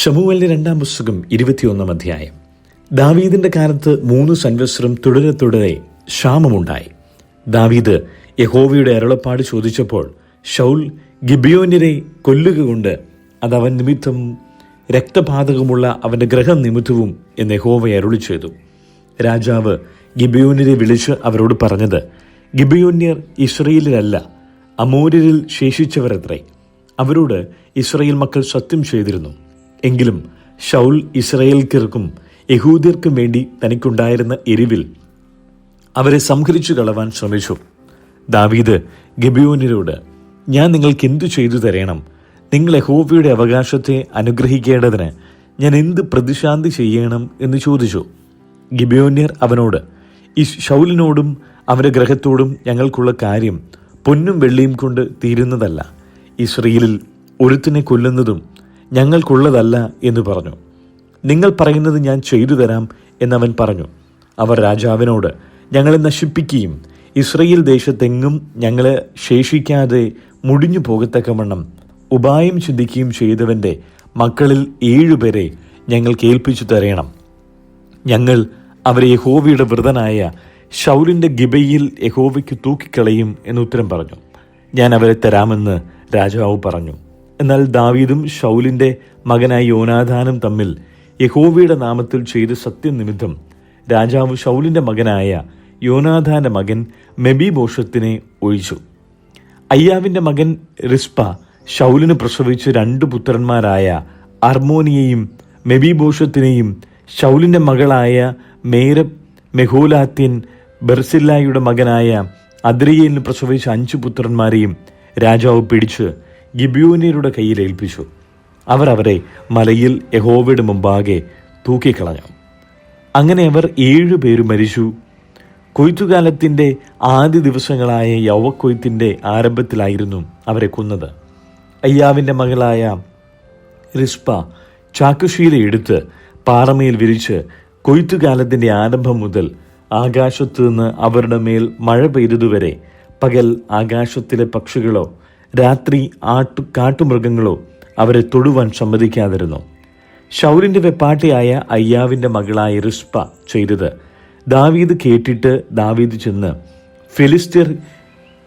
ശമൂവേലിന്റെ 2-ാം പുസ്തകം 21-ാം അധ്യായം. ദാവീദിന്റെ കാലത്ത് 3 സംവത്സരം തുടരെ ക്ഷാമമുണ്ടായി. ദാവീദ് യഹോവയുടെ അരുളപ്പാട് ചോദിച്ചപ്പോൾ ശൗൽ ഗിബിയോന്യരെ കൊല്ലുക കൊണ്ട് അത് അവൻ നിമിത്തം രക്തപാതകമുള്ള അവന്റെ ഗ്രഹം നിമിത്തവും എന്ന് യഹോവ അരുളി ചെയ്തു. രാജാവ് ഗിബിയോന്യരെ വിളിച്ച് അവരോട് പറഞ്ഞത്, ഗിബിയോന്യർ ഇസ്രയേലിലല്ല, അമോര്യരിൽ ശേഷിച്ചവരത്രേ. അവരോട് ഇസ്രയേൽ മക്കൾ സത്യം ചെയ്തിരുന്നു. എങ്കിലും ശൗൽ ഇസ്രയേൽക്കർക്കും യഹൂദ്യർക്കും വേണ്ടി തനിക്കുണ്ടായിരുന്ന എരിവിൽ അവരെ സംഹരിച്ചു കളവാൻ ശ്രമിച്ചു. ദാവീദ് ഗിബിയോന്യരോട്, ഞാൻ നിങ്ങൾക്ക് എന്തു ചെയ്തു തരണം? നിങ്ങൾ യഹോവയുടെ അവകാശത്തെ അനുഗ്രഹിക്കേണ്ടതിന് ഞാൻ എന്ത് പ്രതിശാന്തി ചെയ്യണം എന്ന് ചോദിച്ചു. ഗിബിയോന്യർ അവനോട്, ഈ ശൗലിനോടും അവന്റെ ഗ്രഹത്തോടും ഞങ്ങൾക്കുള്ള കാര്യം പൊന്നും വെള്ളിയും കൊണ്ട് തീരുന്നതല്ല. ഇസ്രയേലിൽ ഒരുത്തിനെ കൊല്ലുന്നതും ഞങ്ങൾക്കുള്ളതല്ല എന്ന് പറഞ്ഞു. നിങ്ങൾ പറയുന്നത് ഞാൻ ചെയ്തു തരാം എന്നവൻ പറഞ്ഞു. അവർ രാജാവിനോട്, ഞങ്ങളെ നശിപ്പിക്കുകയും ഇസ്രയേൽ ദേശത്തെങ്ങും ഞങ്ങളെ ശേഷിക്കാതെ മുടിഞ്ഞു പോകത്തക്കവണ്ണം ഉപായം ചിന്തിക്കുകയും ചെയ്തവന്റെ മക്കളിൽ 7 പേരെ ഞങ്ങൾക്ക് ഏൽപ്പിച്ചു തരേണം. ഞങ്ങൾ അവരെ യഹോവയുടെ വൃതനായ ശൗലിന്റെ ഗിബയിൽ യഹോവയ്ക്ക് തൂക്കിക്കളയും എന്നുത്തരം പറഞ്ഞു. ഞാൻ അവരെ തരാമെന്ന് രാജാവ് പറഞ്ഞു. എന്നാൽ ദാവീദും ശൗലിന്റെ മകനായ യോനാഥാനും തമ്മിൽ യഹോവയുടെ നാമത്തിൽ ചെയ്ത സത്യനിമിത്തം രാജാവ് ശൗലിന്റെ മകനായ യോനാഥാന്റെ മകൻ മെബീബോശത്തിനെ ഒഴിച്ചു. അയ്യാവിന്റെ മകൻ റിസ്പ ശൗലിന് പ്രസവിച്ച് 2 പുത്രന്മാരായ അർമോനിയെയും മെബീബോശത്തിനെയും ശൗലിന്റെ മകളായ മേരബ് മെഹോലാത്യൻ ബർസില്ലായുടെ മകനായ അദ്രിയേലിന് പ്രസവിച്ച 5 പുത്രന്മാരെയും രാജാവ് പിടിച്ച് ഗിബിയോന്യരുടെ കയ്യിൽ ഏൽപ്പിച്ചു. അവർ അവരെ മലയിൽ യഹോവയുടെ മുമ്പാകെ തൂക്കിക്കളഞ്ഞു. അങ്ങനെ അവർ 7 പേരും മരിച്ചു. കൊയ്ത്തുകാലത്തിന്റെ ആദ്യ ദിവസങ്ങളായ യൗവക്കൊയ്ത്തിന്റെ ആരംഭത്തിലായിരുന്നു അവരെ കൊന്നത്. അയ്യാവിന്റെ മകളായ റിസ്പ ചാക്കുശീല എടുത്ത് പാറമേൽ വിരിച്ച് കൊയ്ത്തുകാലത്തിന്റെ ആരംഭം മുതൽ ആകാശത്തു നിന്ന് അവരുടെ മേൽ മഴ പെയ്തതുവരെ പകൽ ആകാശത്തിലെ പക്ഷികളോ രാത്രി കാട്ടുമൃഗങ്ങളോ അവരെ തൊടുവാൻ സമ്മതിക്കാതിരുന്നു. ശൗലിന്റെ വെപ്പാട്ടിയായ അയ്യാവിന്റെ മകളായ റിസ്പ ചെയ്തത് ദാവീദ് കേട്ടിട്ട് ദാവീദ് ചെന്ന് ഫിലിസ്ത്യർ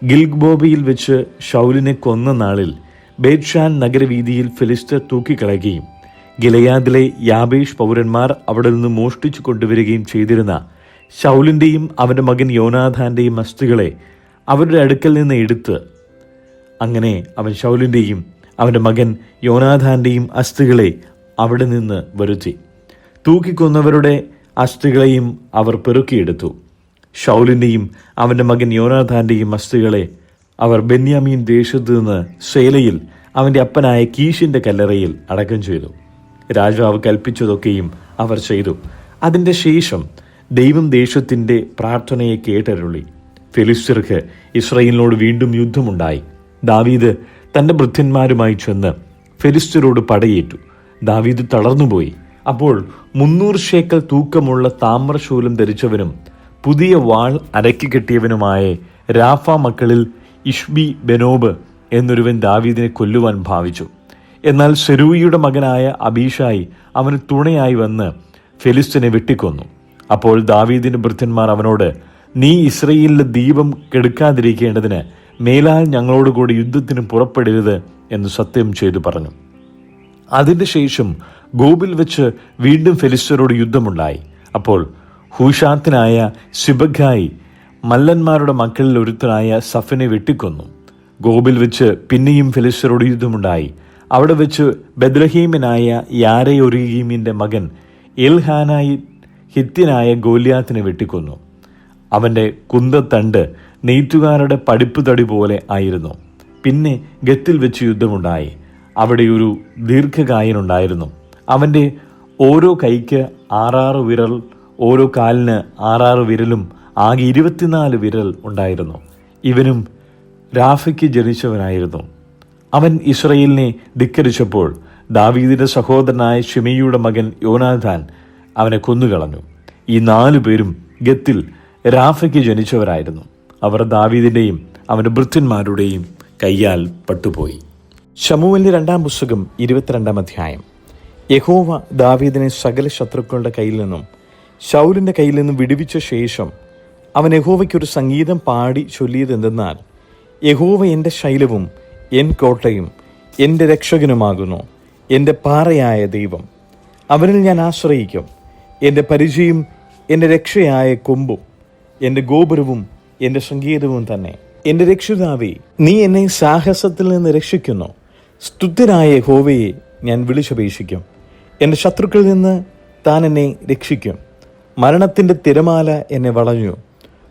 ഗിൽബോബയിൽ വെച്ച് ശൗലിനെ കൊന്ന നാളിൽ ബേത്ഷാൻ നഗരവീതിയിൽ ഫിലിസ്ത്യർ തൂക്കിക്കളയുകയും ഗിലെയാദിലെ യാബേഷ് പൗരന്മാർ അവിടെ നിന്ന് മോഷ്ടിച്ചു കൊണ്ടുവരികയും ചെയ്തിരുന്ന ശൗലിന്റെയും അവന്റെ മകൻ യോനാഥാന്റെയും അസ്ഥികളെ അവരുടെ അടുക്കൽ നിന്ന് എടുത്ത്, അങ്ങനെ അവൻ ശൗലിന്റെയും അവന്റെ മകൻ യോനാഥാന്റെയും അസ്ഥികളെ അവിടെ നിന്ന് വരുത്തി. തൂക്കിക്കൊന്നവരുടെ അസ്ഥികളെയും അവർ പെറുക്കിയെടുത്തു. ശൗലിന്റെയും അവന്റെ മകൻ യോനാഥാന്റെയും അസ്ഥികളെ അവർ ബെന്യാമീൻ ദേശത്ത് നിന്ന് സേലയിൽ അവന്റെ അപ്പനായ കീശിന്റെ കല്ലറയിൽ അടക്കം ചെയ്തു. രാജാവ് കൽപ്പിച്ചതൊക്കെയും അവർ ചെയ്തു. അതിന്റെ ശേഷം ദൈവം ദേശത്തിന്റെ പ്രാർത്ഥനയെ കേട്ടരുളി. ഫിലിസ്ത്യർക്ക് ഇസ്രായേലിനോട് വീണ്ടും യുദ്ധമുണ്ടായി. ദാവീദ് തന്റെ ഭൃത്യന്മാരുമായി ചെന്ന് ഫിലിസ്ത്യരോട് പടയേറ്റു. ദാവീദ് തളർന്നുപോയി. അപ്പോൾ 300 ശേക്കൽ തൂക്കമുള്ള താമ്രശൂലം ധരിച്ചവനും പുതിയ വാൾ അരക്കി കെട്ടിയവനുമായ രാഫ മക്കളിൽ ഇഷ്ബി ബെനോബ് എന്നൊരുവൻ ദാവീദിനെ കൊല്ലുവാൻ ഭാവിച്ചു. എന്നാൽ സെരൂയിയുടെ മകനായ അബീഷായി അവന് തുണയായി വന്ന് ഫിലിസ്ത്യനെ വെട്ടിക്കൊന്നു. അപ്പോൾ ദാവീദിന്റെ ഭൃത്യന്മാർ അവനോട്, നീ ഇസ്രയേലിലെ ദീപം കെടുക്കാതിരിക്കേണ്ടതിന് മേലാൽ ഞങ്ങളോടുകൂടി യുദ്ധത്തിന് പുറപ്പെടരുത് എന്ന് സത്യം ചെയ്തു പറഞ്ഞു. അതിന്റെ ശേഷം ഗോബിൽ വെച്ച് വീണ്ടും ഫിലിസ്ത്യരോട് യുദ്ധമുണ്ടായി. അപ്പോൾ ഹൂഷാത്തിനായ സിബഗായി മല്ലന്മാരുടെ മക്കളിൽ ഒരുത്തനായ സഫിനെ വെട്ടിക്കൊന്നു. ഗോബിൽ വെച്ച് പിന്നെയും ഫിലിസ്ത്യരോട് യുദ്ധമുണ്ടായി. അവിടെ വെച്ച് ബെത്ലഹീമിനായ യാരയൊരീമിന്റെ മകൻ എൽഹാനായി ഹിത്യനായ ഗോലിയാത്തിനെ വെട്ടിക്കൊന്നു. അവന്റെ കുന്തത്തണ്ട് നെയ്ത്തുകാരുടെ പടിപ്പ് തടി പോലെ ആയിരുന്നു. പിന്നെ ഗത്തിൽ വെച്ച് യുദ്ധമുണ്ടായി. അവിടെ ഒരു ദീർഘകായനുണ്ടായിരുന്നു. അവന്റെ ഓരോ കൈക്ക് 6 വിരൽ, ഓരോ കാലിന് 6 വിരലും ആകെ 24 വിരൽ ഉണ്ടായിരുന്നു. ഇവനും രാഫയ്ക്ക് ജനിച്ചവനായിരുന്നു. അവൻ ഇസ്രയേലിനെ ധിക്കരിച്ചപ്പോൾ ദാവീദിന്റെ സഹോദരനായ ശിമെയിയുടെ മകൻ യോനാഥാൻ അവനെ കൊന്നുകളഞ്ഞു. ഈ 4 പേരും ഗത്തിൽ രാഫയ്ക്ക് ജനിച്ചവരായിരുന്നു. അവർ ദാവീദിന്റെയും അവന്റെ ഭൃത്യന്മാരുടെയും കയ്യാൽ പട്ടുപോയി. ശമൂവേലിന്റെ 2-ാം പുസ്തകം 22-ാം അധ്യായം. യഹോവ ദാവീദിനെ സകല ശത്രുക്കളുടെ കയ്യിൽ നിന്നും ശൗലിന്റെ കയ്യിൽ നിന്നും വിടുവിച്ച ശേഷം അവൻ യഹോവയ്ക്കൊരു സംഗീതം പാടി ചൊല്ലിയതെന്തെന്നാൽ, യഹോവ എൻ്റെ ശൈലവും എൻ കോട്ടയും എൻ്റെ രക്ഷകനുമാകുന്നു, എൻ്റെ പാറയായ ദൈവം. അവനിൽ ഞാൻ ആശ്രയിക്കും. എൻ്റെ പരിചയും എൻ്റെ രക്ഷയായ കൊമ്പും എൻ്റെ ഗോപുരവും എൻ്റെ സംഗീതവും തന്നെ. എൻ്റെ രക്ഷിതാവേ, നീ എന്നെ സാഹസത്തിൽ നിന്ന് രക്ഷിക്കുന്നു. സ്തുത്യനായ യഹോവയെ ഞാൻ വിളിച്ചപേക്ഷിക്കും. എൻ്റെ ശത്രുക്കളിൽ നിന്ന് താൻ എന്നെ രക്ഷിക്കും. മരണത്തിൻ്റെ തിരമാല എന്നെ വളഞ്ഞു,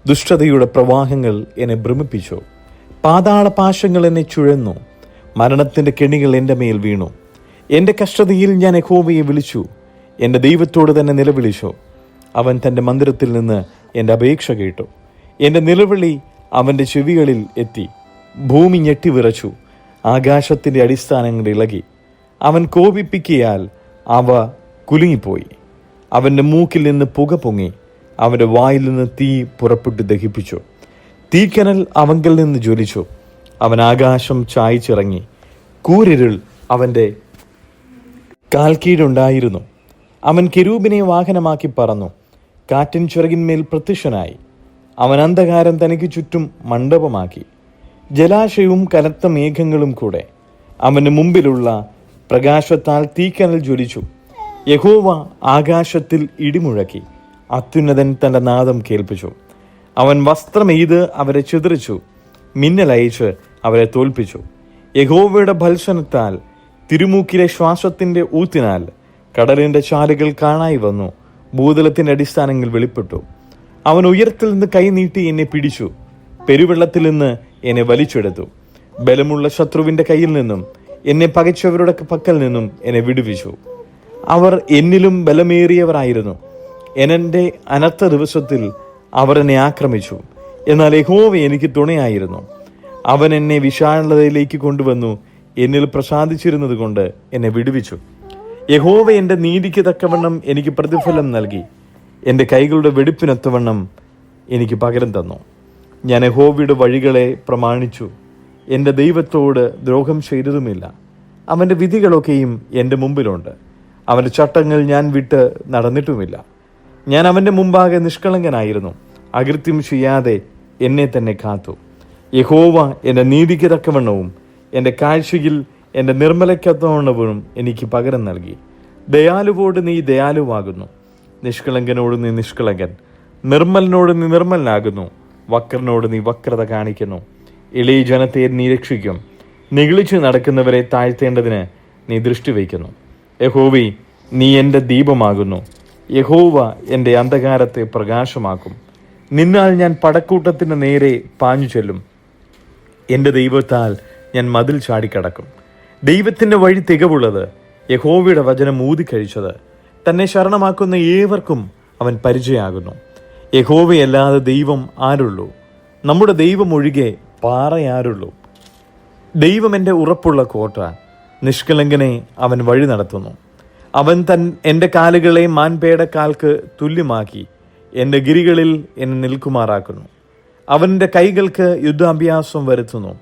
ദുഷ്ടതയുടെ പ്രവാഹങ്ങൾ എന്നെ ഭ്രമിപ്പിച്ചു. പാതാളപാശങ്ങൾ എന്നെ ചുഴന്നു, മരണത്തിൻ്റെ കെണികൾ എൻ്റെ മേൽ വീണു. എൻ്റെ കഷ്ടതയിൽ ഞാൻ യഹോവയെ വിളിച്ചു, എൻ്റെ ദൈവത്തോട് തന്നെ നിലവിളിച്ചു. അവൻ തൻ്റെ മന്ദിരത്തിൽ നിന്ന് എൻ്റെ അപേക്ഷ കേട്ടു. എൻ്റെ നിലവിളി അവൻ്റെ ചെവികളിൽ എത്തി. ഭൂമി ഞെട്ടിവിറച്ചു, ആകാശത്തിൻ്റെ അടിസ്ഥാനങ്ങൾ ഇളകി. അവൻ കോപിപ്പിക്കിയാൽ അവ കുലുങ്ങിപ്പോയി. അവൻ്റെ മൂക്കിൽ നിന്ന് പുക പൊങ്ങി, അവൻ്റെ വായിൽ നിന്ന് തീ പുറപ്പെട്ടു ദഹിപ്പിച്ചു. തീക്കനൽ അവങ്കിൽ നിന്ന് ജ്വലിച്ചു. അവൻ ആകാശം ചായച്ചിറങ്ങി. കൂരിരുൾ അവൻ്റെ കാൽക്കീഴുണ്ടായിരുന്നു. അവൻ കെരൂബിനെ വാഹനമാക്കി പറന്നു, കാറ്റിൻ ചിറകിന്മേൽ പ്രത്യക്ഷനായി. അവൻ അന്ധകാരം തനിക്ക് ചുറ്റും മണ്ഡപമാക്കി, ജലാശയവും കനത്ത മേഘങ്ങളും കൂടെ. അവന് മുമ്പിലുള്ള പ്രകാശത്താൽ തീക്കനൽ ജ്വലിച്ചു. യഹോവ ആകാശത്തിൽ ഇടിമുഴക്കി, അത്യുന്നതൻ തൻ്റെ നാദം കേൾപ്പിച്ചു. അവൻ വസ്ത്രമെയ്ത് അവരെ ചിതറിച്ചു, മിന്നലയച്ച് അവരെ തോൽപ്പിച്ചു. യഹോവയുടെ ഭത്സനത്താൽ, തിരുമൂക്കിലെ ശ്വാസത്തിൻ്റെ ഊത്തിനാൽ കടലിൻ്റെ ചാലുകൾ കാണായി വന്നു, ഭൂതലത്തിൻ്റെ അടിസ്ഥാനങ്ങൾ വെളിപ്പെട്ടു. അവൻ ഉയരത്തിൽ നിന്ന് കൈ നീട്ടി എന്നെ പിടിച്ചു, പെരുവെള്ളത്തിൽ നിന്ന് എന്നെ വലിച്ചെടുത്തു. ബലമുള്ള ശത്രുവിൻ്റെ കയ്യിൽ നിന്നും എന്നെ പകച്ചവരുടെ പക്കൽ നിന്നും എന്നെ വിടുവിച്ചു. അവർ എന്നിലും ബലമേറിയവരായിരുന്നു. എൻ്റെ അനർത്ഥ ദിവസത്തിൽ അവർ എന്നെ ആക്രമിച്ചു, എന്നാൽ യഹോവ എനിക്ക് തുണയായിരുന്നു. അവൻ എന്നെ വിശാലതയിലേക്ക് കൊണ്ടുവന്നു, എന്നിൽ പ്രസാദിച്ചിരുന്നത് കൊണ്ട് എന്നെ വിടുവിച്ചു. യഹോവ എൻ്റെ നീതിക്ക് തക്കവണ്ണം എനിക്ക് പ്രതിഫലം നൽകി, എൻ്റെ കൈകളുടെ വെടിപ്പിനൊത്തവണ്ണം എനിക്ക് പകരം തന്നു. ഞാൻ യഹോവയുടെ വഴികളെ പ്രമാണിച്ചു, എൻ്റെ ദൈവത്തോട് ദ്രോഹം ചെയ്തതുമില്ല. അവൻ്റെ വിധികളൊക്കെയും എൻ്റെ മുമ്പിലുണ്ട്. അവൻ്റെ ചട്ടങ്ങൾ ഞാൻ വിട്ട് നടന്നിട്ടുമില്ല. ഞാൻ അവൻ്റെ മുമ്പാകെ നിഷ്കളങ്കനായിരുന്നു, അകൃത്യം ചെയ്യാതെ എന്നെ തന്നെ കാത്തു. യഹോവ എൻ്റെ നീതിക്ക് തക്കവണ്ണവും എൻ്റെ കാഴ്ചയിൽ എൻ്റെ നിർമ്മലയ്ക്കൊത്തവണ്ണവും എനിക്ക് പകരം നൽകി. ദയാലുവോട് നീ ദയാലുവാകുന്നു, നിഷ്കളങ്കനോട് നീ നിഷ്കളങ്കൻ. നിർമ്മലനോട് നീ നിർമ്മലനാകുന്നു, വക്രനോട് നീ വക്രത കാണിക്കുന്നു. എളിയ ജനത്തെ നീ രക്ഷിക്കും, നിഗളിച്ചു നടക്കുന്നവരെ താഴ്ത്തേണ്ടതിന് നീ ദൃഷ്ടി വയ്ക്കുന്നു. യഹോവേ, നീ എൻ്റെ ദീപമാകുന്നു. യഹോവ എൻ്റെ അന്ധകാരത്തെ പ്രകാശമാക്കും. നിന്നാൽ ഞാൻ പടക്കൂട്ടത്തിന് നേരെ പാഞ്ഞു ചെല്ലും. എൻ്റെ ദൈവത്താൽ ഞാൻ മതിൽ ചാടിക്കടക്കും. ദൈവത്തിൻ്റെ വഴി തികവുള്ളത്, യഹോവയുടെ വചനം ഊതിക്കഴിച്ചത്. തന്നെ ശരണമാക്കുന്ന ഏവർക്കും അവൻ പരിചയമാകുന്നു. യഹോവയല്ലാതെ ദൈവം ആരുള്ളൂ? നമ്മുടെ ദൈവം ഒഴികെ പാറയാരുള്ളൂ? ദൈവം എൻ്റെ ഉറപ്പുള്ള കോട്ട, നിഷ്കളങ്കനെ അവൻ വഴി നടത്തുന്നു. അവൻ എൻ്റെ കാലുകളെ മാൻപേടക്കാൽക്ക് തുല്യമാക്കി, എൻ്റെ ഗിരികളിൽ എന്നെ നിൽക്കുമാറാക്കുന്നു. അവൻ്റെ കൈകൾക്ക് യുദ്ധാഭ്യാസം വരുത്തുന്നു,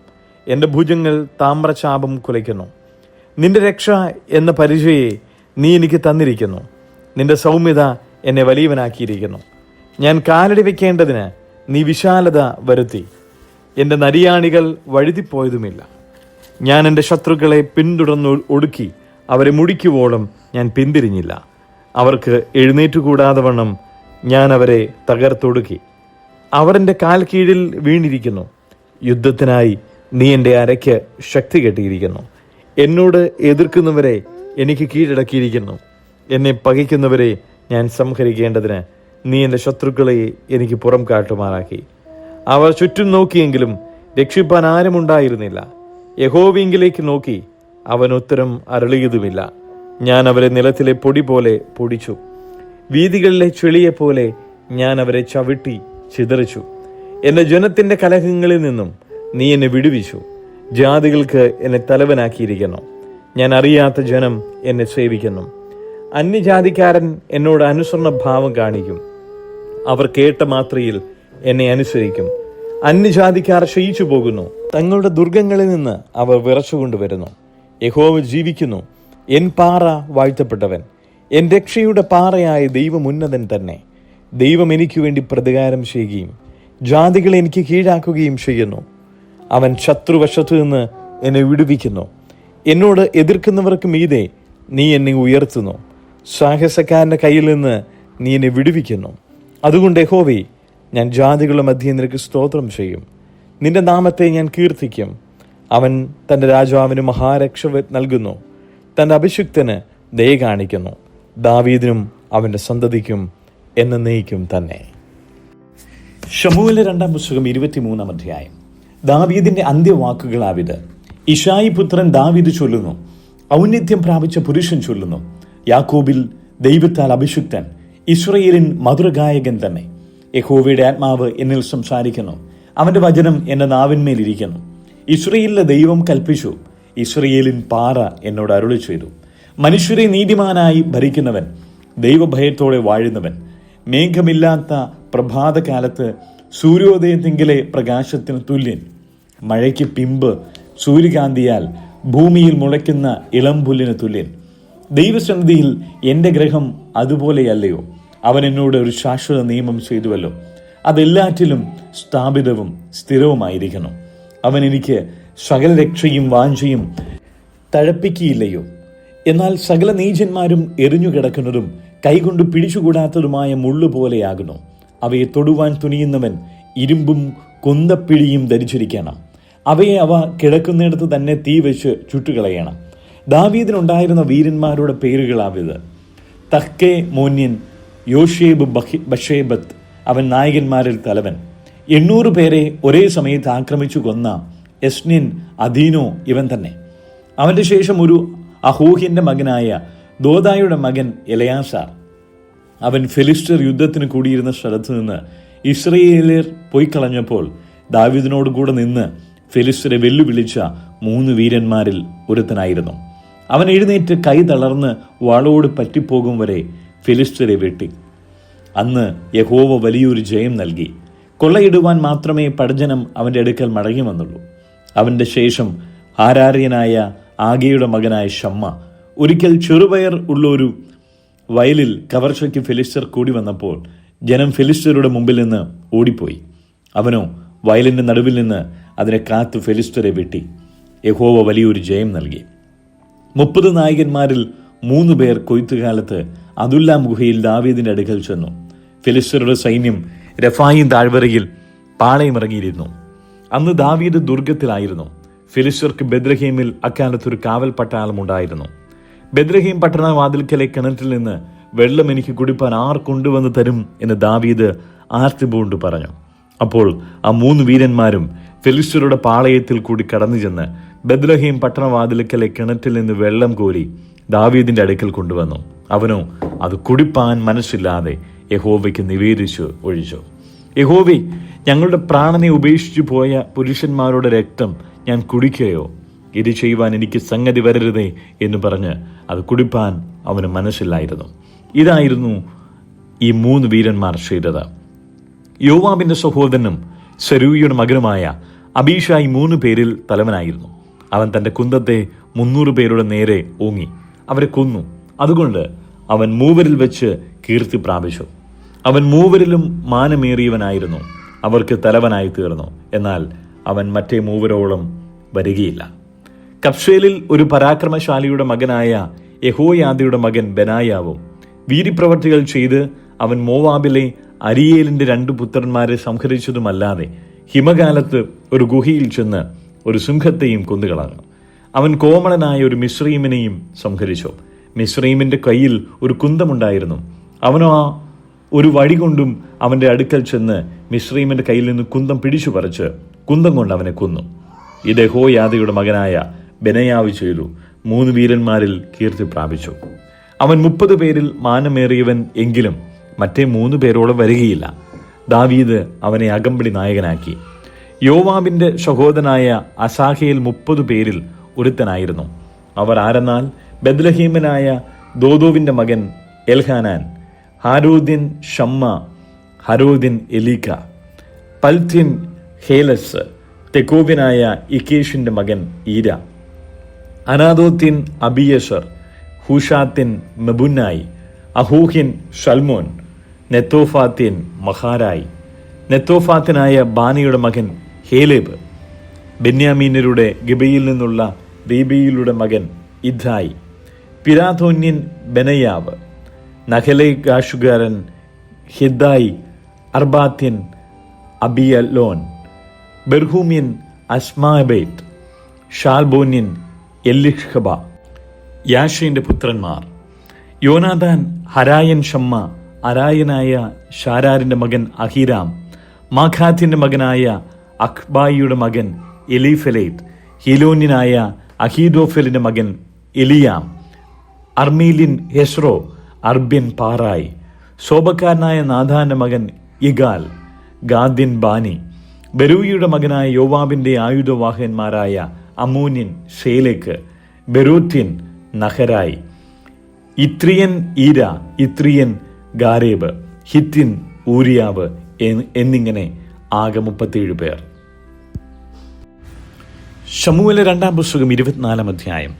എൻ്റെ ഭുജങ്ങൾ താമ്രചാപം കുലയ്ക്കുന്നു. നിന്റെ രക്ഷ എന്ന പരിചയെ നീ എനിക്ക് തന്നിരിക്കുന്നു, നിന്റെ സൗമ്യത എന്നെ വലിയവനാക്കിയിരിക്കുന്നു. ഞാൻ കാലടി വയ്ക്കേണ്ടതിന് നീ വിശാലത വരുത്തി, എൻ്റെ നരിയാണികൾ വഴുതിപ്പോയതുമില്ല. ഞാൻ എൻ്റെ ശത്രുക്കളെ പിന്തുടർന്ന് ഒടുക്കി, അവരെ മുടിക്കുവോളം ഞാൻ പിന്തിരിഞ്ഞില്ല. അവർക്ക് എഴുന്നേറ്റുകൂടാതെ വണ്ണം ഞാൻ അവരെ തകർത്തൊടുക്കി. അവർ എൻ്റെ കാൽ കീഴിൽ വീണിരിക്കുന്നു. യുദ്ധത്തിനായി നീ എൻ്റെ അരയ്ക്ക് ശക്തി കെട്ടിയിരിക്കുന്നു. എന്നോട് എതിർക്കുന്നവരെ എനിക്ക് കീഴടക്കിയിരിക്കുന്നു. എന്നെ പകയ്ക്കുന്നവരെ ഞാൻ സംഹരിക്കേണ്ടതിന് നീ എൻ്റെ ശത്രുക്കളെ എനിക്ക് പുറം കാട്ടുമാറാക്കി. അവർ ചുറ്റും നോക്കിയെങ്കിലും രക്ഷിപ്പാൻ ആരുമുണ്ടായിരുന്നില്ല. യഹോവയിങ്കിലേക്ക് നോക്കി, അവൻ ഉത്തരം അരുളിയതുമില്ല. ഞാൻ അവരെ നിലത്തിലെ പൊടി പോലെ പൊടിച്ചു, വീതികളിലെ ചെളിയെപ്പോലെ ഞാൻ അവരെ ചവിട്ടി ചിതറിച്ചു. എൻ്റെ ജനത്തിൻ്റെ കലഹങ്ങളിൽ നിന്നും നീ എന്നെ വിടുവിച്ചു. ജാതികൾക്ക് എന്നെ തലവനാക്കിയിരിക്കുന്നു. ഞാൻ അറിയാത്ത ജനം എന്നെ സേവിക്കുന്നു. അന്യജാതിക്കാരൻ എന്നോട് അനുസരണ ഭാവം കാണിക്കും. അവർ കേട്ട മാത്രയിൽ എന്നെ അനുസരിക്കും. അന്യജാതിക്കാർ ക്ഷയിച്ചു പോകുന്നു, തങ്ങളുടെ ദുർഗങ്ങളിൽ നിന്ന് അവർ വിറച്ചുകൊണ്ടുവരുന്നു. യഹോവ ജീവിക്കുന്നു, എൻ പാറ വാഴ്ത്തപ്പെട്ടവൻ, എൻ രക്ഷയുടെ പാറയായ ദൈവം ഉന്നതൻ തന്നെ. ദൈവം എനിക്ക് വേണ്ടി പ്രതികാരം ചെയ്യുകയും ജാതികളെ എനിക്ക് കീഴാക്കുകയും ചെയ്യുന്നു. അവൻ ശത്രുവശത്തു നിന്ന് എന്നെ വിടുവിക്കുന്നു. എന്നോട് എതിർക്കുന്നവർക്ക് മീതെ നീ എന്നെ ഉയർത്തുന്നു. സാഹസക്കാരൻ്റെ കയ്യിൽ നിന്ന് നീ എന്നെ വിടുവിക്കുന്നു. അതുകൊണ്ട് യഹോവേ, ഞാൻ ജാതികളുടെ മധ്യേ നിനക്ക് സ്തോത്രം ചെയ്യും. നിന്റെ നാമത്തെ ഞാൻ കീർത്തിക്കും. അവൻ തൻ്റെ രാജാവിന് മഹാരക്ഷ നൽകുന്നു. തൻ്റെ അഭിഷിക്തന് ദയ കാണിക്കുന്നു. ദാവീദിനും അവൻ്റെ സന്തതിക്കും എന്നേക്കും തന്നെ. ശമൂവേലിന്റെ 2-ാം പുസ്തകം 23-ാം അധ്യായം. ദാവീദിന്റെ അന്ത്യവാക്കുകളാവിത്. ഇശായി പുത്രൻ ദാവീദ് ചൊല്ലുന്നു. ഔന്നത്യം പ്രാപിച്ച പുരുഷൻ ചൊല്ലുന്നു. യാക്കോബിൽ ദൈവത്താൽ അഭിഷിക്തൻ, ഇസ്രായേലിൻ മധുരഗായകൻ തന്നെ. യഹോവയുടെ ആത്മാവ് എന്നിൽ സംസാരിക്കുന്നു. അവന്റെ വചനം എന്റെ നാവിന്മേലിരിക്കുന്നു. ഇസ്രായേലിലെ ദൈവം കൽപ്പിച്ചു. ഇസ്രായേലിൻ പാറ എന്നോട് അരുളി ചെയ്തു. മനുഷ്യരെ നീതിമാനായി ഭരിക്കുന്നവൻ, ദൈവഭയത്തോടെ വാഴുന്നവൻ, മേഘമില്ലാത്ത പ്രഭാതകാലത്ത് സൂര്യോദയത്തിങ്കിലെ പ്രകാശത്തിന് തുല്യൻ, മഴയ്ക്ക് പിമ്പ് സൂര്യകാന്തിയാൽ ഭൂമിയിൽ മുളയ്ക്കുന്ന ഇളംപുല്ലിന് തുല്യൻ. ദൈവസന്നിധിയിൽ എൻ്റെ ഗ്രഹം അതുപോലെയല്ലയോ? അവൻ എന്നോട് ഒരു ശാശ്വത നിയമം ചെയ്തുവല്ലോ. അതെല്ലാറ്റിലും സ്ഥാപിതവും സ്ഥിരവുമായിരിക്കുന്നു. അവൻ എനിക്ക് സകല രക്ഷയും വാഞ്ചയും തഴപ്പിക്കുകയില്ലയോ? എന്നാൽ സകല നീചന്മാരും എറിഞ്ഞുകിടക്കുന്നതും കൈകൊണ്ട് പിടിച്ചുകൂടാത്തതുമായ മുള്ളുപോലെയാകുന്നു. അവയെ തൊടുവാൻ തുനിയുന്നവൻ ഇരുമ്പും കൊന്തപ്പിഴിയും ധരിച്ചിരിക്കണം. അവയെ അവ കിടക്കുന്നിടത്ത് തന്നെ തീ വെച്ച് ചുട്ടുകളയണം. ദാവീദിനുണ്ടായിരുന്ന വീരന്മാരുടെ പേരുകളാവിത്. തഹ്കെ മോന്യൻ, യോഷേബ് ബഷേബത്ത്, അവൻ നായകന്മാരിൽ തലവൻ. 800 പേരെ ഒരേ സമയത്ത് ആക്രമിച്ചു കൊന്ന എസ്നിൻ അദീനോ ഇവൻ തന്നെ. അവന്റെ ശേഷം ഒരു അഹൂഹിന്റെ മകനായ ദോദായുടെ മകൻ എലയാസാർ. അവൻ ഫെലിസ്ത്യർ യുദ്ധത്തിന് കൂടിയിരുന്ന സ്ഥലത്ത് നിന്ന് ഇസ്രായേല്യർ പോയിക്കളഞ്ഞപ്പോൾ ദാവീദിനോട് കൂടെ നിന്ന് ഫെലിസ്ത്യരെ വെല്ലുവിളിച്ച 3 വീരന്മാരിൽ ഒരുത്തനായിരുന്നു. അവൻ എഴുന്നേറ്റ് കൈ തളർന്ന് വാളോട് പറ്റിപ്പോകും വരെ ഫെലിസ്ത്യരെ വെട്ടി. അന്ന് യഹോവ വലിയൊരു ജയം നൽകി. കൊള്ളയിടുവാൻ മാത്രമേ പടജനം അവന്റെ അടുക്കൽ മടങ്ങി വന്നുള്ളൂ. അവന്റെ ശേഷം ഹാരാര്യനായ ആഗയുടെ മകനായ ഷമ്മ ഒരിക്കൽ ചെറുപയർ ഉള്ളൊരു വയലിൽ കവർച്ചയ്ക്ക് ഫെലിസ്ത്യർ കൂടി വന്നപ്പോൾ ജനം ഫെലിസ്ത്യരുടെ മുമ്പിൽ നിന്ന് ഓടിപ്പോയി. അവനോ വയലിന്റെ നടുവിൽ നിന്ന് അതിനെ കാത്ത് ഫെലിസ്ത്യരെ വെട്ടി. യഹോവ വലിയൊരു ജയം നൽകി. 30 നായകന്മാരിൽ 3 പേർ കൊയ്ത്തുകാലത്ത് അദുല്ലാം ഗുഹയിൽ ദാവീദിന്റെ അടുക്കൽ ചെന്നു. ഫെലിസ്ത്യരുടെ സൈന്യം രഫായിം താഴ്വരയിൽ പാളയമിറങ്ങിയിരുന്നു. അന്ന് ദാവീദ് ദുർഗത്തിലായിരുന്നു. ഫെലിസ്ത്യർക്ക് ബെത്ലഹേമിൽ അക്കാലത്തൊരു കാവൽ പട്ടാളം ഉണ്ടായിരുന്നു. ബെത്ലഹേം പട്ടണവാതിൽക്കലെ കിണറ്റിൽ നിന്ന് വെള്ളം എനിക്ക് കുടിപ്പാൻ ആർ കൊണ്ടുവന്ന് തരും എന്ന് ദാവീദ് ആർത്തിപൂണ്ട് പറഞ്ഞു. അപ്പോൾ ആ 3 വീരന്മാരും ഫെലിസ്ത്യരുടെ പാളയത്തിൽ കൂടി കടന്നു ചെന്ന് ബെത്ലഹേം പട്ടണവാതിൽക്കലെ കിണറ്റിൽ നിന്ന് വെള്ളം കോരി ദാവീദിന്റെ അടുക്കൽ കൊണ്ടുവന്നു. അവനോ അത് കുടിപ്പാൻ മനസ്സില്ലാതെ യഹോവയ്ക്ക് നിവേദിച്ചു ഒഴിച്ചു. യഹോവേ, ഞങ്ങളുടെ പ്രാണനെ ഉപേക്ഷിച്ചു പോയ പുരുഷന്മാരുടെ രക്തം ഞാൻ കുടിക്കുകയോ? ഇത് ചെയ്യുവാൻ എനിക്ക് സംഗതി വരരുതേ എന്ന് പറഞ്ഞ് അത് കുടിപ്പാൻ അവന് മനസ്സില്ലായിരുന്നു. ഇതായിരുന്നു ഈ 3 വീരന്മാർ ചെയ്തത്. യോവാബിന്റെ സഹോദരനും സെരൂയയുടെ മകനുമായ അബീഷായി 3 പേരിൽ തലവനായിരുന്നു. അവൻ തന്റെ കുന്തത്തെ 300 പേരുടെ നേരെ ഓങ്ങി അവരെ കൊന്നു. അതുകൊണ്ട് അവൻ 3 വെച്ച് കീർത്തി പ്രാപിച്ചു. അവൻ 3 മാനമേറിയവനായിരുന്നു. അവർക്ക് തലവനായി തീർന്നു. എന്നാൽ അവൻ മറ്റേ 3 വരികയില്ല. കബ്ഷേലിൽ ഒരു പരാക്രമശാലിയുടെ മകനായ യഹോയാദയുടെ മകൻ ബെനായാവും വീര്യപ്രവർത്തികൾ ചെയ്ത് അവൻ മോവാബിലെ അരിയേലിന്റെ 2 പുത്രന്മാരെ സംഹരിച്ചതുമല്ലാതെ ഹിമകാലത്ത് ഒരു ഗുഹയിൽ ചെന്ന് ഒരു സിംഹത്തെയും കൊന്നുകളഞ്ഞു. അവൻ കോമളനായ ഒരു മിസ്രയീമിനെയും സംഹരിച്ചു. മിസ്രയീമിന്റെ കയ്യിൽ ഒരു കുന്തമുണ്ടായിരുന്നു. അവനോ ആ ഒരു വടി കൊണ്ടും അവന്റെ അടുക്കൽ ചെന്ന് മിസ്രയീമിന്റെ കയ്യിൽ നിന്ന് കുന്തം പിടിച്ചു പറിച്ച് കുന്തം കൊണ്ട് അവനെ കൊന്നു. ഇത് യഹോയാദയുടെ മകനായ ബെനയാവ് ചെയ്തു. 3 വീരന്മാരിൽ കീർത്തി പ്രാപിച്ചു. അവൻ 30 പേരിൽ മാനമേറിയവൻ എങ്കിലും മറ്റേ 3 പേരോളം വരികയില്ല. ദാവീദ് അവനെ അകമ്പടി നായകനാക്കി. യോവാബിന്റെ സഹോദരനായ അസാഹേൽ 30 പേരിൽ ഒരുത്തനായിരുന്നു. അവർ ആരെന്നാൽ ബെത്ലഹേമിനായ ദോദോവിന്റെ മകൻ എൽഹാനാൻ, ഹാരോദ്യൻ ഷമ്മ, ഹരോദ്യൻ എലീക്ക, പൽത്യൻ ഹേലസ്, തെക്കോവ്യനായ ഇക്കേഷിന്റെ മകൻ ഈര, അനാദോത്യൻ അബിയേസർ, ഹൂഷാത്തിൻ മെബുന്നായി, അഹൂഹിൻ ഷൽമോൻ, നെത്തോഫാത്തിൻ മഹാരായി, നെത്തോഫാത്തിനായ ബാനിയുടെ മകൻ ഹേലേബ്, ബെന്യാമീനരുടെ ഗിബയിൽ നിന്നുള്ള ദീബിയിലുടെ മകൻ ഇദ്ദായി, പിരാഥോന്യൻ ബെനയാവ്, നഹലെ ഗാഷുകാരൻ ഹിദ്ദായി, അർബാത്യൻ അബിയലോൻ, ബെർഹൂമ്യൻ അസ്മാബേറ്റ്, ഷാൽബോന്യൻ എല്ലിഷ്ഹബ. യാഷയുടെ പുത്രന്മാർ യോനാദാൻ, ഹരായൻ ഷമ്മ, അരായനായ ഷാരാരിന്റെ മകൻ അഹീരാം, മാഖാത്തിന്റെ മകനായ അഖ്ബായിയുടെ മകൻ എലീഫെലേറ്റ്, ഹീലോന്യനായ അഹീദോഫലിന്റെ മകൻ എലിയാം, അർമീലിൻ ഹെസ്രോ, അർബ്യൻ പാറായി, ശോഭക്കാരനായ നാഥാന്റെ മകൻ ഇഗാൽ, ഗാദ്യൻ ബാനി, ബെരൂയിയുടെ മകനായ യോവാബിന്റെ ആയുധവാഹകന്മാരായ അമ്മോന്യൻ ഷേലേക്ക്, ബെരൂത്യൻ നഹരായി, ഇത്രിയൻ ഈര, ഇത്രിയൻ ഗാരേബ്, ഹിത്തിൻ ഊരിയാവ് എന്നിങ്ങനെ ആകെ 37 പേർ. ശമൂവേലിന്റെ 2-ാം പുസ്തകം 24-ാം അധ്യായം.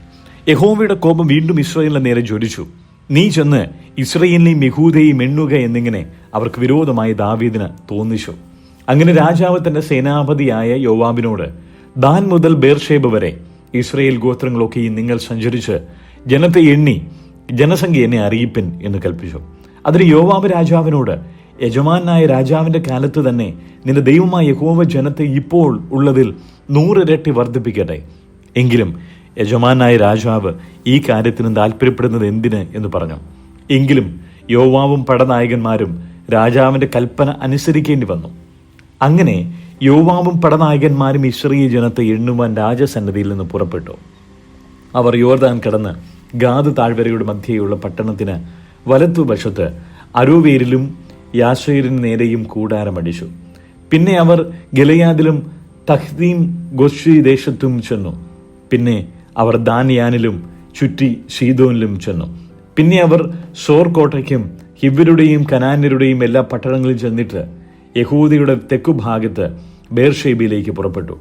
യഹോവയുടെ കോപം വീണ്ടും ഇസ്രായേലിന്റെ നേരെ ജ്വലിച്ചു. നീ ചെന്ന് ഇസ്രായേലിനെയും യഹൂദയെയും എണ്ണുക എന്നിങ്ങനെ അവർക്ക് വിരോധമായി ദാവീദിന് തോന്നിച്ചു. അങ്ങനെ രാജാവ് തന്റെ സേനാപതിയായ യോവാബിനോട്, ദാൻ മുതൽ ബേർഷേബ വരെ ഇസ്രായേൽ ഗോത്രങ്ങളൊക്കെയും നിങ്ങൾ സഞ്ചരിച്ച് ജനത്തെ എണ്ണി ജനസംഖ്യ എന്നെ അറിയിപ്പിൻ എന്ന് കൽപ്പിച്ചു. അതിന് യോവാബ് രാജാവിനോട്, യജമാനായ രാജാവിന്റെ കാലത്ത് തന്നെ നിന്റെ ദൈവമായ യഹോവ ജനത്തെ ഇപ്പോൾ ഉള്ളതിൽ 100 ഇരട്ടി വർദ്ധിപ്പിക്കട്ടെ. എങ്കിലും യജമാനായ രാജാവ് ഈ കാര്യത്തിന് താല്പര്യപ്പെടുന്നത് എന്തിന് എന്ന് പറഞ്ഞു. എങ്കിലും യോവാബും പടനായകന്മാരും രാജാവിന്റെ കൽപ്പന അനുസരിക്കേണ്ടി വന്നു. അങ്ങനെ യോവാബും പടനായകന്മാരും ഇസ്രായേൽ ജനത്തെ എണ്ണുവാൻ രാജസന്നിധിയിൽ നിന്ന് പുറപ്പെട്ടു. അവർ യോർദാൻ കടന്ന് ഗാദ് താഴ്വരയുടെ മധ്യേയുള്ള പട്ടണത്തിന് വലത്തുവശത്ത് അരോവേരിലും യാശേരിന് നേരെയും കൂടാരമടിച്ചു. പിന്നെ അവർ ഗിലെയാദിലും തഹ്തീം ഗോഷി ദേശത്തും ചെന്നു. പിന്നെ അവർ ദാൻയാനിലും ചുറ്റി സീദോനിലും ചെന്നു. പിന്നെ അവർ സോർ കോട്ടയ്ക്കും ഹിവ്യരുടെയും കനാന്യരുടെയും എല്ലാ പട്ടണങ്ങളിൽ ചെന്നിട്ട് യഹൂദയുടെ തെക്കുഭാഗത്ത് ബേർഷേബയിലേക്ക് പുറപ്പെട്ടു.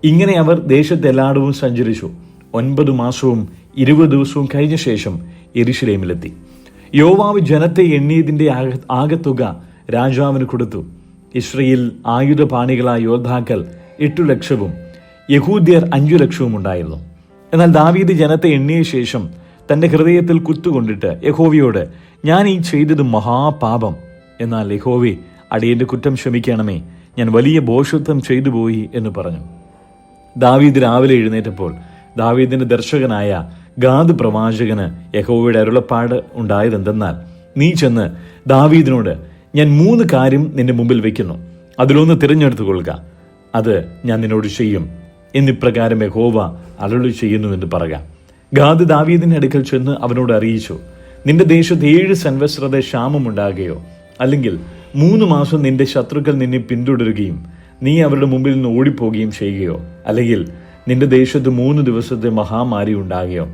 ഇങ്ങനെ അവർ ദേശത്തെല്ലായിടവും സഞ്ചരിച്ചു. 9 മാസവും 20 ദിവസവും കഴിഞ്ഞ ശേഷം യെരൂശലേമിലെത്തി. യോവാബ് ജനത്തെ എണ്ണിയതിന്റെ ആകത്തുക രാജാവിന് കൊടുത്തു. ഇസ്രായേൽ ആയുധപാണികളായ യോദ്ധാക്കൾ 8 ലക്ഷവും യഹൂദ്യർ 5 ലക്ഷവും ഉണ്ടായിരുന്നു. എന്നാൽ ദാവീദ് ജനത്തെ എണ്ണിയ ശേഷം തന്റെ ഹൃദയത്തിൽ കുത്തുകൊണ്ടിട്ട് യഹോവയോട്, ഞാൻ ഈ ചെയ്തത് മഹാപാപം. എന്നാൽ യഹോവേ, അടിയന്റെ കുറ്റം ക്ഷമിക്കണമേ, ഞാൻ വലിയ ഭോഷത്വം ചെയ്തു പോയി എന്ന് പറഞ്ഞു. ദാവീദ് രാവിലെ എഴുന്നേറ്റപ്പോൾ ദാവീദിന്റെ ദർശകനായ ഗാദ് പ്രവാചകന് യഹോവയുടെ അരുളപ്പാട് ഉണ്ടായതെന്തെന്നാൽ, നീ ചെന്ന് ദാവീദിനോട്, ഞാൻ 3 കാര്യം നിന്റെ മുമ്പിൽ വെക്കുന്നു, അതിലൊന്ന് തിരഞ്ഞെടുത്തു കൊള്ളുക, അത് ഞാൻ നിന്നോട് ചെയ്യും എന്നിപ്രകാരം യഹോവ അരുളി ചെയ്യുന്നു എന്ന് പറയുക. ഗാദ് ദാവീദിന്റെ അടുക്കൽ ചെന്ന് അവനോട് അറിയിച്ചു, നിന്റെ ദേശത്ത് 7 സംവത്സരത്തെ ക്ഷാമം ഉണ്ടാകുകയോ, അല്ലെങ്കിൽ 3 മാസം നിന്റെ ശത്രുക്കൾ നിന്നെ പിന്തുടരുകയും നീ അവരുടെ മുമ്പിൽ നിന്ന് ഓടിപ്പോകുകയും ചെയ്യുകയോ, അല്ലെങ്കിൽ നിന്റെ ദേശത്ത് 3 ദിവസത്തെ മഹാമാരി ഉണ്ടാകുകയോ,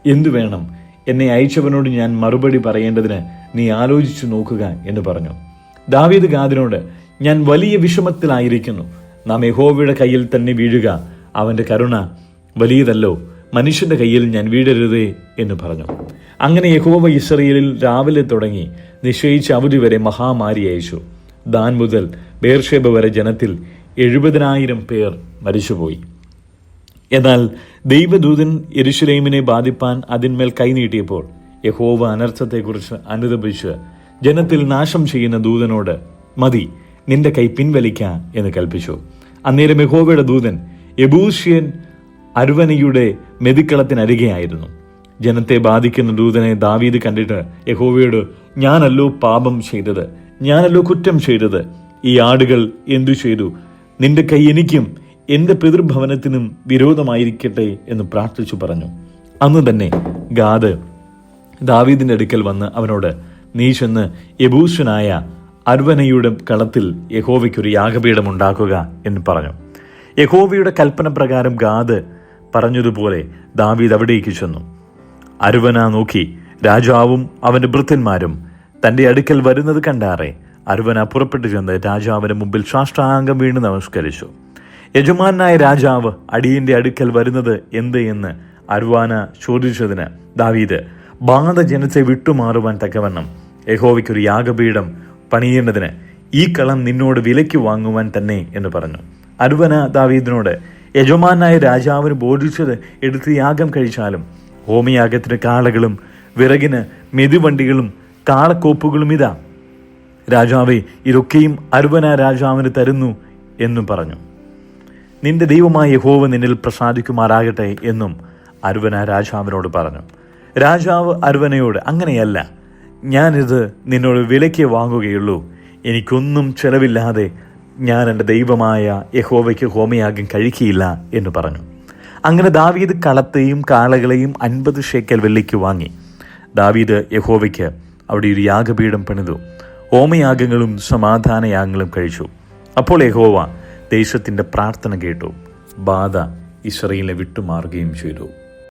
എന്തു വേണം? എന്നെ അയച്ചവനോട് ഞാൻ മറുപടി പറയേണ്ടതിന് നീ ആലോചിച്ചു നോക്കുക എന്ന് പറഞ്ഞു. ദാവീദ് ഗാദിനോട്, ഞാൻ വലിയ വിഷമത്തിലായിരിക്കുന്നു, നാം യഹോവയുടെ കയ്യിൽ തന്നെ വീഴുക, അവന്റെ കരുണ വലിയതല്ലോ, മനുഷ്യന്റെ കയ്യിൽ ഞാൻ വീഴരുതേ എന്ന് പറഞ്ഞു. അങ്ങനെ യഹോവ ഇസ്രായേലിൽ രാവിലെ തുടങ്ങി നിശ്ചയിച്ച അവധി വരെ മഹാമാരി അയച്ചു. ദാൻ മുതൽ ബേർഷേബ വരെ ജനത്തിൽ 70,000 പേർ മരിച്ചുപോയി. എന്നാൽ ദൈവദൂതൻ യെരൂശലേമിനെ ബാധിപ്പാൻ അതിന്മേൽ കൈനീട്ടിയപ്പോൾ യഹോവ അനർത്ഥത്തെക്കുറിച്ച് അനുതപിച്ച് ജനത്തിൽ നാശം ചെയ്യുന്ന ദൂതനോട്, മതി, നിന്റെ കൈ പിൻവലിക്ക എന്ന് കൽപ്പിച്ചു. അന്നേരം യഹോവയുടെ ദൂതൻ യെബൂസ്യൻ അരുവനയുടെ മെതിക്കളത്തിനരികെയായിരുന്നു. ജനത്തെ ബാധിക്കുന്ന ദൂതനെ ദാവീദ് കണ്ടിട്ട് യഹോവയോട്, ഞാനല്ലോ പാപം ചെയ്തത്, ഞാനല്ലോ കുറ്റം ചെയ്തത്, ഈ ആടുകൾ എന്തു ചെയ്തു? നിന്റെ കൈ എനിക്കും എന്റെ പിതൃഭവനത്തിനും വിരോധമായിരിക്കട്ടെ എന്ന് പ്രാർത്ഥിച്ചു പറഞ്ഞു. അന്ന് തന്നെ ഗാദ് ദാവീദിന്റെ അടുക്കൽ വന്ന് അവനോട്, നീ ചെന്ന് യെബൂസ്യനായ അർവനയുടെ കളത്തിൽ യഹോവയ്ക്കൊരു യാഗപീഠം ഉണ്ടാക്കുക എന്ന് പറഞ്ഞു. യഹോവയുടെ കൽപ്പന പ്രകാരം ഗാദ് പറഞ്ഞതുപോലെ ദാവീദ് അവിടേക്ക് ചെന്നു. അരുവന നോക്കി രാജാവും അവന്റെ ഭൃത്യന്മാരും തന്റെ അടുക്കൽ വരുന്നത് കണ്ടാറെ അരുവന പുറപ്പെട്ടു ചെന്ന് രാജാവിന്റെ മുമ്പിൽ സാഷ്ടാംഗം വീണ് നമസ്കരിച്ചു. യജമാനായ രാജാവ് അടിയന്റെ അടുക്കൽ വരുന്നത് എന്ത് എന്ന് അരുവാന ചോദിച്ചതിന് ദാവീദ്, ബാധ ജനത്തെ വിട്ടുമാറുവാൻ തക്കവണ്ണം യഹോവയ്ക്കൊരു യാഗപീഠം പണിയേണ്ടതിന് ഈ കളം നിന്നോട് വിലയ്ക്ക് വാങ്ങുവാൻ തന്നെ എന്ന് പറഞ്ഞു. അരുവന ദാവീദിനോട്, യജമാനായ രാജാവിന് ബോധിച്ചത് എടുത്ത് യാഗം കഴിച്ചാലും ഹോമയാഗത്തിന് കാളകളും വിറകിന് മെതിവണ്ടികളും കാളക്കോപ്പുകളും ഇതാ. രാജാവേ, ഇതൊക്കെയും അരുവന രാജാവിന് തരുന്നു എന്നും പറഞ്ഞു. നിന്റെ ദൈവമായ യഹോവ നിന്നിൽ പ്രസാദിക്കുമാറാകട്ടെ എന്നും അരുവന രാജാവിനോട് പറഞ്ഞു. രാജാവ് അരുവനയോട്, അങ്ങനെയല്ല, ഞാനിത് നിന്നോട് വിലയ്ക്ക് വാങ്ങുകയുള്ളൂ. എനിക്കൊന്നും ചെലവില്ലാതെ ഞാൻ എൻ്റെ ദൈവമായ യഹോവയ്ക്ക് ഹോമയാഗം കഴിക്കുകയില്ല എന്ന് പറഞ്ഞു. അങ്ങനെ ദാവീദ് കളത്തെയും കാളകളെയും 50 ശേക്കൽ വെള്ളിക്ക് വാങ്ങി. ദാവീദ് യഹോവയ്ക്ക് അവിടെ ഒരു യാഗപീഠം പണിതു. ഹോമയാഗങ്ങളും സമാധാനയാഗങ്ങളും കഴിച്ചു. അപ്പോൾ യഹോവ ദേശത്തിൻ്റെ പ്രാർത്ഥന കേട്ടു. ബാധ ഇസ്രായേലിനെ വിട്ടുമാറുകയും ചെയ്തു.